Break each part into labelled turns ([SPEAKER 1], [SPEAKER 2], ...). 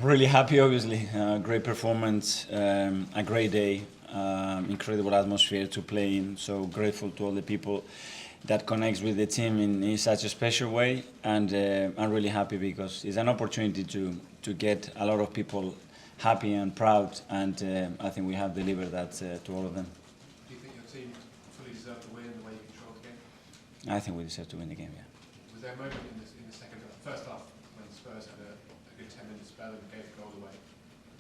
[SPEAKER 1] Really happy, obviously. Great performance, a great day, incredible atmosphere to play in. So grateful to all the people that connects with the team in such a special way, and I'm really happy because it's an opportunity to get a lot of people happy and proud, and I think we have delivered that to all of them.
[SPEAKER 2] Do you think your team fully deserved to win the way you controlled the game?
[SPEAKER 1] I think we deserve to win the game, yeah.
[SPEAKER 2] Was there a moment in the first half when Spurs had a good 10-minute spell and gave the goal away?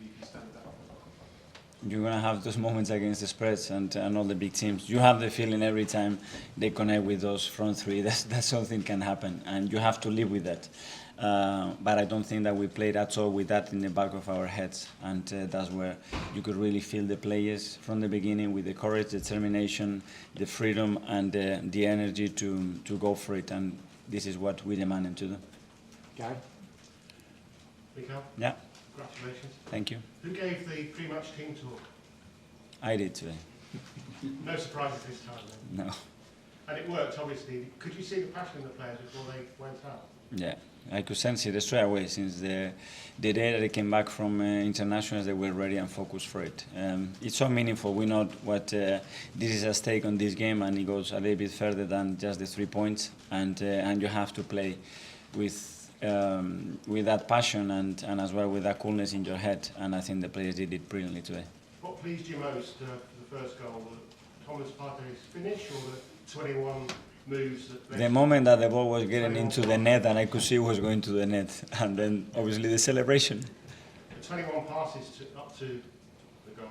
[SPEAKER 2] You can stand that.
[SPEAKER 1] You're going to have those moments against the Spurs and all the big teams. You have the feeling every time they connect with those front three that something can happen, and you have to live with that. But I don't think that we played at all with that in the back of our heads, and that's where you could really feel the players from the beginning with the courage, determination, the freedom, and the energy to go for it, and this is what we demand them to do.
[SPEAKER 3] Gary?
[SPEAKER 2] Mikel?
[SPEAKER 1] Yeah.
[SPEAKER 2] Congratulations.
[SPEAKER 1] Thank you.
[SPEAKER 2] Who gave the pre-match team talk?
[SPEAKER 1] I did today.
[SPEAKER 2] No surprises this time then?
[SPEAKER 1] No.
[SPEAKER 2] And it worked, obviously. Could you see the passion in the players before they went out?
[SPEAKER 1] Yeah, I could sense it straight away since the day that they came back from internationals. They were ready and focused for it. It's so meaningful. We know what this is at stake on this game, and it goes a little bit further than just the 3 points. And you have to play with that passion and as well with that coolness in your head. And I think the players did it brilliantly today.
[SPEAKER 2] What pleased you most for the first goal? Thomas Partey's finish or the 21 moves?
[SPEAKER 1] The moment that the ball was getting into the net and I could see it was going to the net, and then obviously the celebration.
[SPEAKER 2] The 21 passes up to the goal.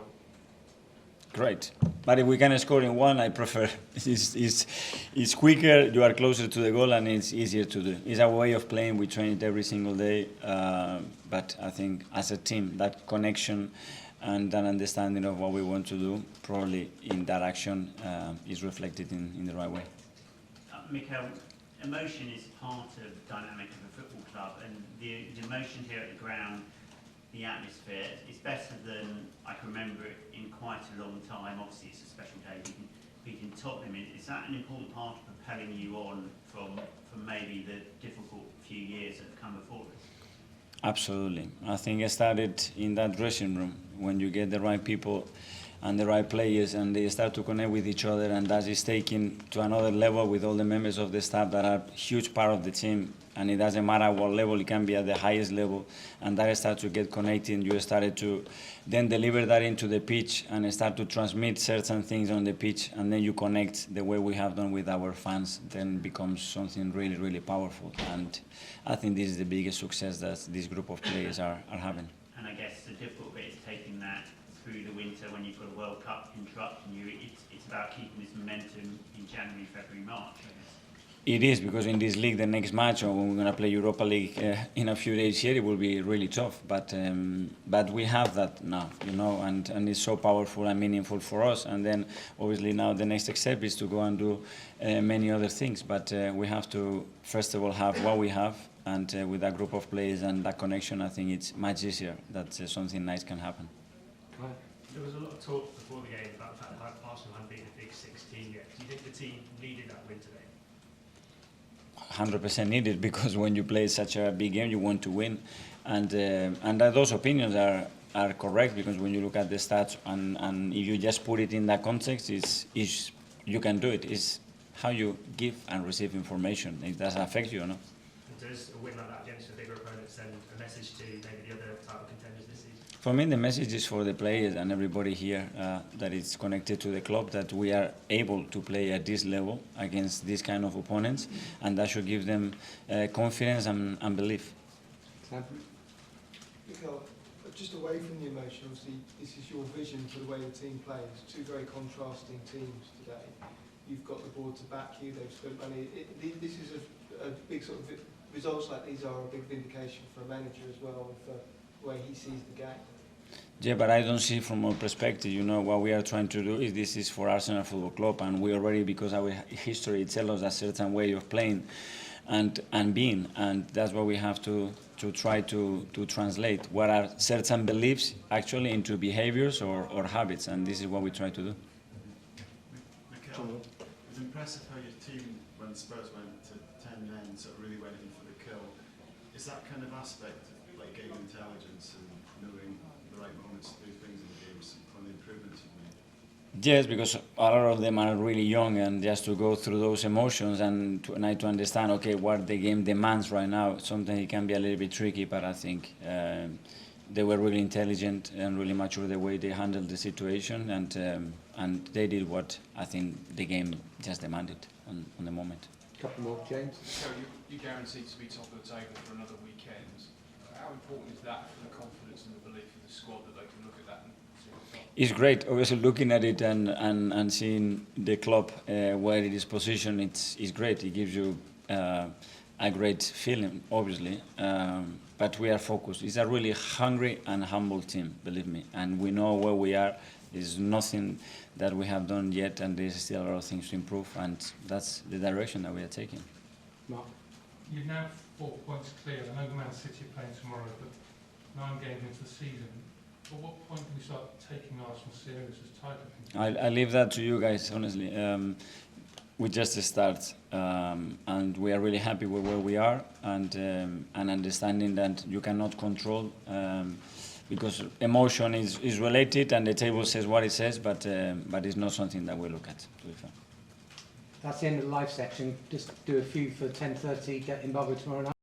[SPEAKER 1] Great, but if we can score in one, I prefer. It's quicker, you are closer to the goal, and it's easier to do. It's a way of playing, we train it every single day, but I think as a team, that connection and an understanding of what we want to do, probably in that action, is reflected in the right way.
[SPEAKER 4] Mikel, emotion is part of the dynamic of a football club, and the emotion here at the ground, the atmosphere, is better than I can remember it in quite a long time. Obviously, it's a special day. Beating Tottenham, is that an important part of propelling you on from maybe the difficult few years that have come before us?
[SPEAKER 1] Absolutely. I think it started in that dressing room when you get the right people and the right players, and they start to connect with each other, and that is taken to another level with all the members of the staff that are a huge part of the team. And it doesn't matter what level, it can be at the highest level, and that starts to get connected. You started to then deliver that into the pitch and start to transmit certain things on the pitch, and then you connect the way we have done with our fans, then becomes something really, really powerful. And I think this is the biggest success that this group of players are having.
[SPEAKER 4] And I guess the difficult bit is taking that through the winter when you've got a World Cup interrupting you. It's about keeping this momentum in January, February, March, I guess.
[SPEAKER 1] It is, because in this league, the next match, or when we're going to play Europa League in a few days here, it will be really tough. But we have that now, you know, and it's so powerful and meaningful for us. And then, obviously, now the next step is to go and do many other things. But we have to, first of all, have what we have. And with that group of players and that connection, I think it's much easier that something nice can happen.
[SPEAKER 5] There was a lot of talk before the game about the fact that Arsenal hadn't beaten a Big 16 yet. Do you think the team needed that win today?
[SPEAKER 1] 100% needed, because when you play such a big game, you want to win, and those opinions are correct, because when you look at the stats and if you just put it in that context, is you can do it. It's how you give and receive information. It does affect you or not.
[SPEAKER 5] Does a win like that against a bigger opponent send a message to maybe the other type of contenders this season?
[SPEAKER 1] For me, the message is for the players and everybody here that is connected to the club, that we are able to play at this level against these kind of opponents, and that should give them confidence and belief.
[SPEAKER 6] Mikel, just away from the emotion, obviously this is your vision for the way the team plays. Two very contrasting teams today. You've got the board to back you, they've spent money. This is a big sort of, results like these are a big vindication for a manager as well, and for the way he sees the game.
[SPEAKER 1] Yeah, but I don't see from our perspective, you know, what we are trying to do is this is for Arsenal Football Club, and we already, because our history tells us a certain way of playing and being, and that's what we have to try to translate. What are certain beliefs actually into behaviors or habits, and this is what we try to do.
[SPEAKER 7] Mikel, it was impressive how your team, when Spurs went to 10 men, sort of really went in for the kill. Is that kind of aspect, like game intelligence, confidence and knowing the right moments to do things in the games on the improvements you've made?
[SPEAKER 1] Yes, because a lot of them are really young, and just to go through those emotions and to understand, okay, what the game demands right now, sometimes it can be a little bit tricky, but I think they were really intelligent and really mature the way they handled the situation, and they did what I think the game just demanded on the moment.
[SPEAKER 3] Couple more, James.
[SPEAKER 2] So you're guaranteed to be top of the table for another weekend. How important is that for the confidence and the belief of the squad that they can look at that and see what's up?
[SPEAKER 1] It's great, obviously looking at it and seeing the club where it is positioned, it's great. It gives you a great feeling, obviously, but we are focused. It's a really hungry and humble team, believe me, and we know where we are. There's nothing that we have done yet, and there's still a lot of things to improve, and that's the direction that we are taking.
[SPEAKER 3] Mark.
[SPEAKER 8] You've now 4 points clear. I know Man City are playing tomorrow, but 9 games into the season. At what point do we start taking Arsenal serious as title?
[SPEAKER 1] I leave that to you guys, honestly. We just start, and we are really happy with where we are, and understanding that you cannot control, because emotion is related, and the table says what it says, but it's not something that we look at, to be fair.
[SPEAKER 3] That's the end of the live section. Just do a few for 10:30. Get in Zimbabwe tomorrow night.